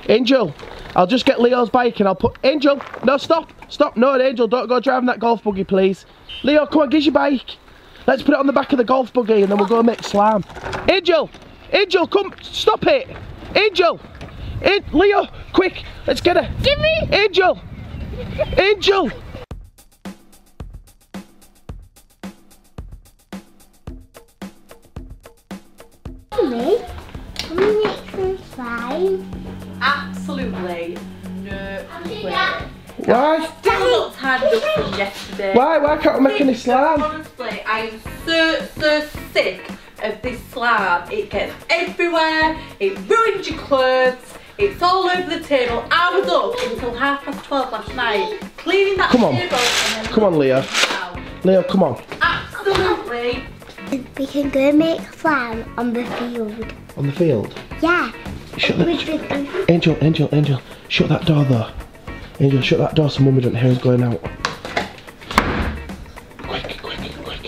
Angel, I'll just get Leo's bike and I'll put... Angel, no, stop. Stop. No, Angel, don't go driving that golf buggy, please. Leo, come on, give us your bike. Let's put it on the back of the golf buggy and then we'll go and make slam. Angel, Angel, come, stop it. Angel, Leo, quick, let's get her. Give me. Angel, Angel. Mommy, can we make some slime? Absolutely no way. Why? Still not tired up from yesterday. Why can't we make any slime? Honestly, I am so sick of this slime. It gets everywhere, it ruins your clothes, it's all over the table. I was up until 12:30 last night cleaning that table. Come on, Leo. Leo, come on. Absolutely. We can go make slime on the field. On the field? Yeah. Angel, shut that door though. Angel, shut that door so Mummy doesn't hear us going out. Quick.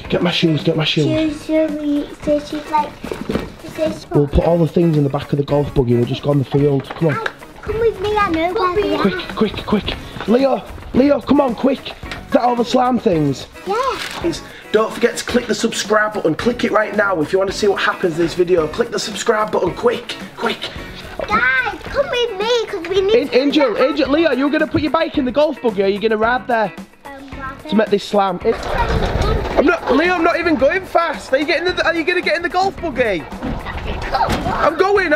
Get my shoes, We'll put all the things in the back of the golf buggy and we'll just go on the field. Come on. Come with me, I know where they are. Quick. Leo, come on, quick. Is that all the slime things? Yeah. Don't forget to click the subscribe button. Click it right now if you want to see what happens in this video. Click the subscribe button, quick. Guys, come with me because we need Angel, Leo, you're going to put your bike in the golf buggy or are you going to ride there to make this slam? I'm not even going fast. Are you going to get in the golf buggy? I'm going.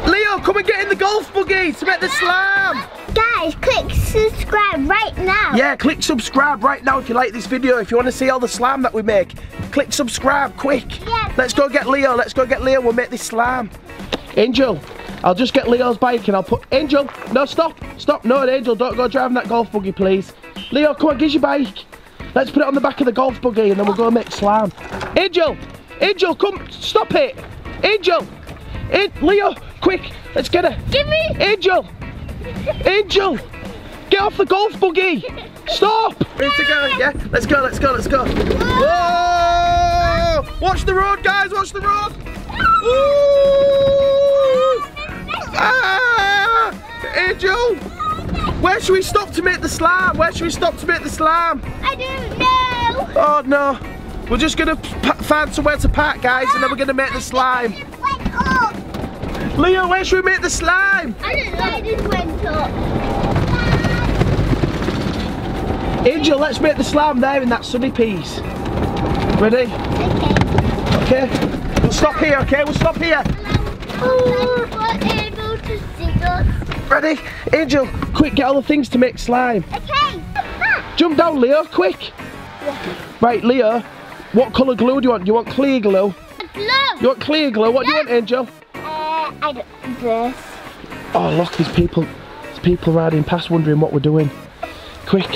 Leo, come and get in the golf buggy to make the slam. Guys, click subscribe right now. Yeah, click subscribe right now if you like this video. If you want to see all the slam that we make, click subscribe quick. Yeah, let's go get Leo. We'll make this slam. Angel, I'll just get Leo's bike and I'll put... Angel, no, stop. No, Angel, don't go driving that golf buggy, please. Leo, come on, give us your bike. Let's put it on the back of the golf buggy and then we'll go and make slam. Angel, come, stop it. Angel, Leo, quick, let's get her. Give me. Angel, get off the golf buggy. Stop. Ready to go, yeah? Let's go. Whoa! Watch the road, guys, watch the road. Angel, where should we stop to make the slam? I don't know. Oh no, we're just gonna find somewhere to park, guys, and then we're gonna make the slime. It went up. Leo, where should we make the slime? I don't know, it just went up. Angel, let's make the slime there in that sunny piece. Ready? Okay. We'll stop here, okay? Able to see us. Ready? Angel, quick, get all the things to make slime. Okay. Jump down, Leo, quick. Yeah. Right, Leo, what colour glue do you want? Do you want clear glue? Glue. You want clear glue? What do you want, Angel? This. Oh, look, there's people riding past wondering what we're doing. Quick,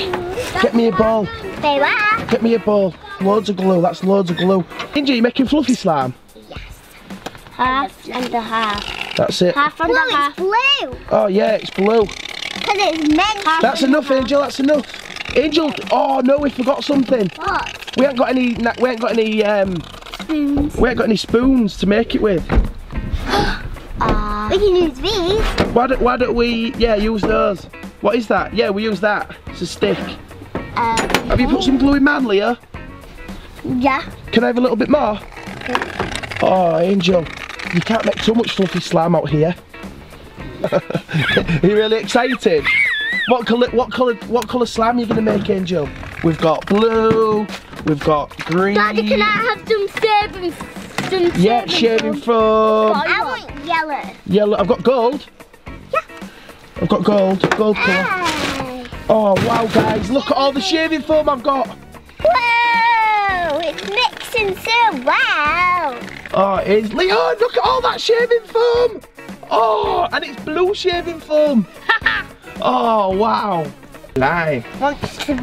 get me a ball. They were. Get me a ball. Loads of glue, that's loads of glue. Angel, you making fluffy slime? Yes. Half and a half. That's it. Half and a half. It's blue. Oh yeah, it's blue. Because it's meant to. That's enough, Angel, that's enough. Angel, oh no, we forgot something. What? We ain't got any Spoons. We ain't got any spoons to make it with. We can use these. Why don't we, use those? What is that? Yeah, we use that. It's a stick. Have you put some glue in mine, Leo? Yeah. Can I have a little bit more? Oh, Angel, you can't make too much fluffy slime out here. Are you really excited? What colour slime are you gonna make, Angel? We've got blue, we've got green. Daddy, can I have some shaving foam? Yeah, shaving foam. I want yellow. Yellow. I've got gold. Yeah. I've got gold colour. Hey. Oh wow, guys, look at all the shaving foam I've got. Whoa, it's mixing so well. Oh, it is. Leo, look at all that shaving foam. Oh, and it's blue shaving foam. Oh, wow. Lie. Want to eat?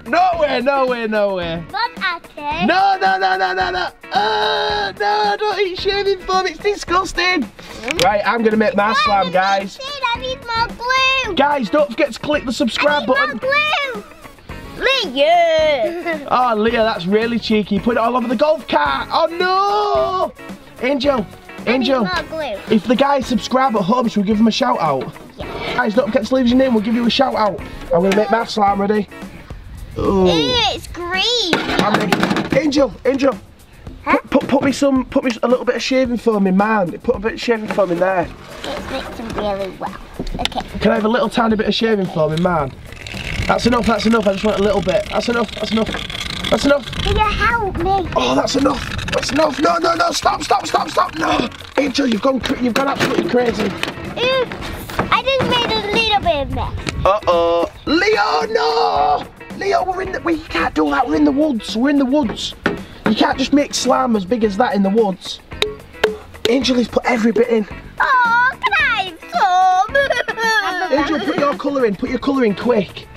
No way. Want at it? No. No, don't eat shaving foam. It's disgusting. Right, I'm going to make my slime, guys. I need more glue. Guys, don't forget to click the subscribe button. More glue. Leah. Oh, Leah, that's really cheeky. Put it all over the golf cart. Oh, no. Angel, Angel. More glue. If the guys subscribe at home, should we give them a shout out? Yeah. Guys, don't forget to leave your name. We'll give you a shout out. I'm gonna make my slime ready. Ooh. Ew, it's green. I'm ready. Angel, Angel. Huh? Put me a little bit of shaving foam in mine. Put a bit of shaving foam in there. It's mixing really well. Okay. Can I have a little tiny bit of shaving foam in mine? That's enough, that's enough. I just want a little bit. That's enough, that's enough. That's enough. Can you help me? Oh, that's enough. That's enough. No, no, no. Stop, stop, stop, stop. No. Angel, you've gone absolutely crazy. Oops. I just made a little bit of mess. Uh-oh. Leo, no. Leo, we can't do that. We're in the woods. We're in the woods. You can't just make slime as big as that in the woods. Angel has put every bit in. Oh, can I have some? Angel, put your colour in. Put your colour in quick.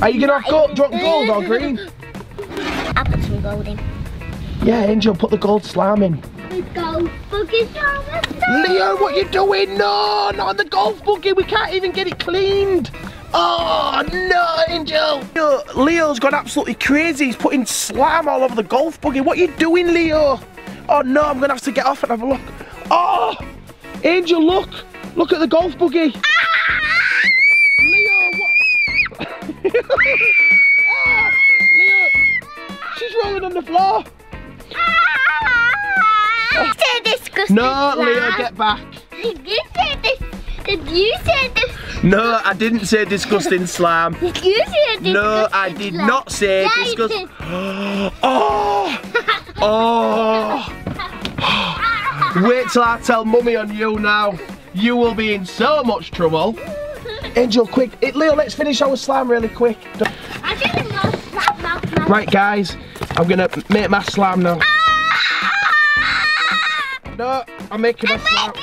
Are you going to have gold or green? I'll put some gold in. Yeah, Angel, put the gold slime in. The golf buggy slime. Leo, what are you doing? No, not on the golf buggy. We can't even get it cleaned. Oh, no, Angel. Leo's gone absolutely crazy. He's putting slime all over the golf buggy. What are you doing, Leo? Oh, no, I'm going to have to get off and have a look. Oh, Angel, look. Look at the golf buggy. Ah! Leo, what? Oh, Leo, she's rolling on the floor. You said disgusting. No, Leo, get back. You said this. You said this. No, I didn't say disgusting slime. You said disgusting. No, I did not say disgusting. Oh! Oh! Wait till I tell Mummy on you now. You will be in so much trouble. Angel, quick. Leo, let's finish our slime really quick. Right, guys. I'm going to make my slime now. No, I'm making my slime.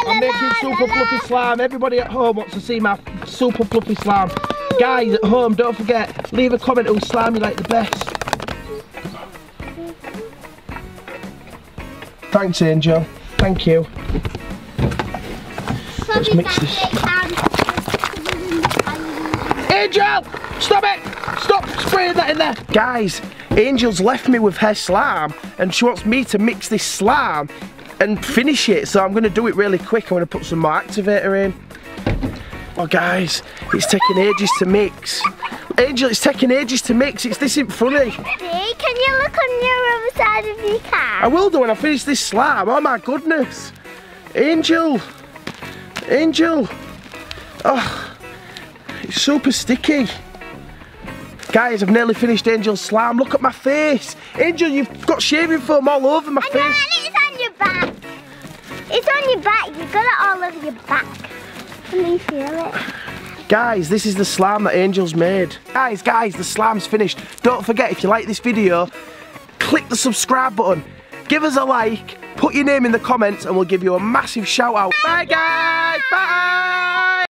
I'm making super fluffy slime. Everybody at home wants to see my super fluffy slime. Guys at home, don't forget, leave a comment whose slime you like the best. Thanks, Angel. Thank you. Let's mix this. Angel! Stop it! Stop spraying that in there! Guys, Angel's left me with her slime and she wants me to mix this slime and finish it, so I'm going to do it really quick. I'm going to put some more activator in. Oh guys, it's taking ages to mix. Angel, it's taking ages to mix. This isn't funny. Hey, can you look on your other side of your car? I will do when I finish this slime. Oh my goodness. Angel. Angel. Oh, it's super sticky. Guys, I've nearly finished Angel's slime. Look at my face. Angel, you've got shaving foam all over my face. It's on your back. It's on your back. You've got it all over your back. Can you feel it? Guys, this is the slime that Angel's made. Guys, the slime's finished. Don't forget, if you like this video, click the subscribe button. Give us a like, put your name in the comments, and we'll give you a massive shout out. Bye, guys. Bye.